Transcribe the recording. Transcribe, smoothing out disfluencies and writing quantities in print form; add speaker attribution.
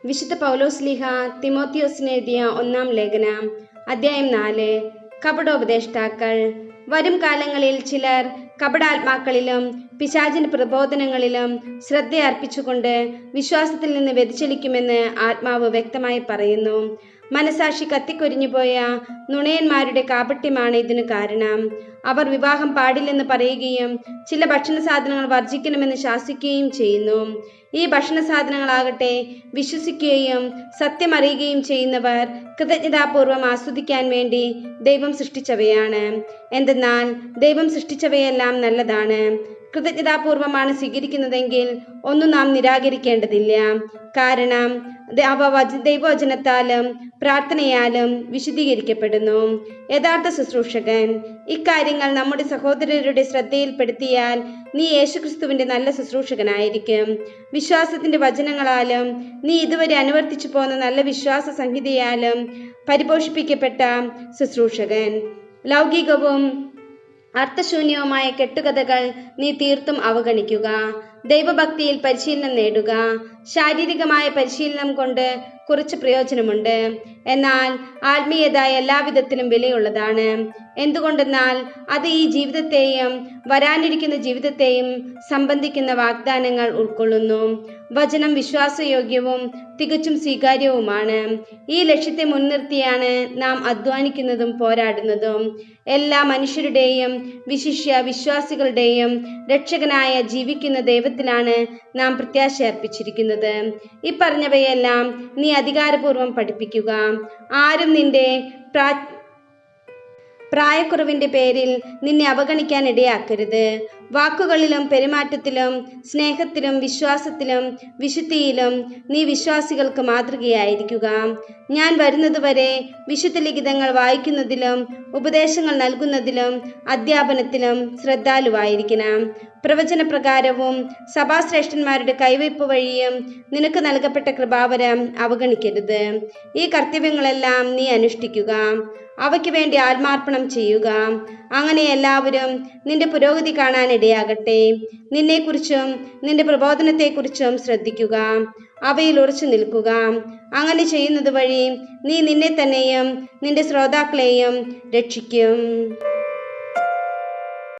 Speaker 1: വിശുദ്ധ പൗലോസ്ലീഹ തിമോത്തിയോസിന് എഴുതിയ 1-ാം ലേഖനം, അധ്യായം 4. കപടോപദേഷ്ടാക്കൾ. വരും കാലങ്ങളിൽ ചിലർ കപടാത്മാക്കളിലും പിശാചിന്റെ പ്രബോധനങ്ങളിലും ശ്രദ്ധയർപ്പിച്ചുകൊണ്ട് വിശ്വാസത്തിൽ നിന്ന് വ്യതിചലിക്കുമെന്ന് ആത്മാവ് വ്യക്തമായി പറയുന്നു. മനസാക്ഷി കത്തിക്കൊരിഞ്ഞുപോയ നുണയന്മാരുടെ കാപട്യമാണ് ഇതിനു കാരണം. അവർ വിവാഹം പാടില്ലെന്ന് പറയുകയും ചില ഭക്ഷണ സാധനങ്ങൾ വർജിക്കണമെന്ന് ശാസിക്കുകയും ചെയ്യുന്നു. ഈ ഭക്ഷണ സാധനങ്ങളാകട്ടെ വിശ്വസിക്കുകയും സത്യമറിയുകയും ചെയ്യുന്നവർ കൃതജ്ഞതാപൂർവം ആസ്വദിക്കാൻ വേണ്ടി ദൈവം സൃഷ്ടിച്ചവയാണ്. എന്തെന്നാൽ ദൈവം സൃഷ്ടിച്ചവയെല്ലാം നല്ലതാണ്. കൃതജ്ഞതാപൂർവമാണ് സ്വീകരിക്കുന്നതെങ്കിൽ ഒന്നും നാം നിരാകരിക്കേണ്ടതില്ല. കാരണം അവ ദൈവവചനത്താലും പ്രാർത്ഥനയാലും വിശദീകരിക്കപ്പെടുന്നു. യഥാർത്ഥ ശുശ്രൂഷകൻ. ഇക്കാര്യങ്ങൾ നമ്മുടെ സഹോദരരുടെ ശ്രദ്ധയിൽപ്പെടുത്തിയാൽ നീ യേശുക്രിസ്തുവിന്റെ നല്ല ശുശ്രൂഷകനായിരിക്കും. വിശ്വാസത്തിന്റെ വചനങ്ങളാലും നീ ഇതുവരെ അനുവർത്തിച്ചു പോന്ന നല്ല വിശ്വാസ സംഹിതയാലും പരിപോഷിപ്പിക്കപ്പെട്ട ശുശ്രൂഷകൻ. ലൗകികവും അർത്ഥശൂന്യവുമായ കെട്ടുകഥകൾ നീ തീർത്തും അവഗണിക്കുക. ദൈവഭക്തിയിൽ പരിശീലനം നേടുക. ശാരീരികമായ പരിശീലനം കൊണ്ട് കുറച്ച് പ്രയോജനമുണ്ട്, എന്നാൽ ആത്മീയത എല്ലാവിധത്തിലും വിലയുള്ളതാണ്. എന്തുകൊണ്ടെന്നാൽ അത് ഈ ജീവിതത്തെയും വരാനിരിക്കുന്ന ജീവിതത്തെയും സംബന്ധിക്കുന്ന വാഗ്ദാനങ്ങൾ ഉൾക്കൊള്ളുന്നു. വചനം വിശ്വാസയോഗ്യവും തികച്ചും സ്വീകാര്യവുമാണ്. ഈ ലക്ഷ്യത്തെ മുൻനിർത്തിയാണ് നാം അധ്വാനിക്കുന്നതും പോരാടുന്നതും. എല്ലാ മനുഷ്യരുടെയും വിശിഷ്യ വിശ്വാസികളുടെയും രക്ഷകനായ ജീവിക്കുന്ന ദൈവത്തിലാണ് നാം പ്രത്യാശ അർപ്പിച്ചിരിക്കുന്നത്. ഈ പറഞ്ഞവയെല്ലാം നീ അധികാരപൂർവം പഠിപ്പിക്കുക. ആരും നിന്റെ പ്രായക്കുറവിന്റെ പേരിൽ നിന്നെ അവഗണിക്കാൻ ഇടയാക്കരുത്. വാക്കുകളിലും പെരുമാറ്റത്തിലും സ്നേഹത്തിലും വിശ്വാസത്തിലും വിശുദ്ധിയിലും നീ വിശ്വാസികൾക്ക് മാതൃകയായിരിക്കുക. ഞാൻ വരുന്നതുവരെ വിശുദ്ധ ലിഖിതങ്ങൾ വായിക്കുന്നതിലും ഉപദേശങ്ങൾ നൽകുന്നതിലും അധ്യാപനത്തിലും ശ്രദ്ധാലുവായിരിക്കണം. പ്രവചനപ്രകാരവും സഭാശ്രേഷ്ഠന്മാരുടെ കൈവയ്പ് വഴിയും നിനക്ക് നൽകപ്പെട്ട കൃപാവരം അവഗണിക്കരുത്. ഈ കർത്തവ്യങ്ങളെല്ലാം നീ അനുഷ്ഠിക്കുക. അവയ്ക്ക് വേണ്ടി ആത്മാർപ്പണം ചെയ്യുക. അങ്ങനെ എല്ലാവരും നിന്റെ പുരോഗതി കാണാൻ ഇടയാകട്ടെ. നിന്നെക്കുറിച്ചും നിന്റെ പ്രബോധനത്തെക്കുറിച്ചും ശ്രദ്ധിക്കുക. അവയിൽ ഉറച്ചു നിൽക്കുക. അങ്ങനെ ചെയ്യുന്നത് വഴി നീ നിന്നെ തന്നെയും നിന്റെ ശ്രോതാക്കളെയും രക്ഷിക്കും.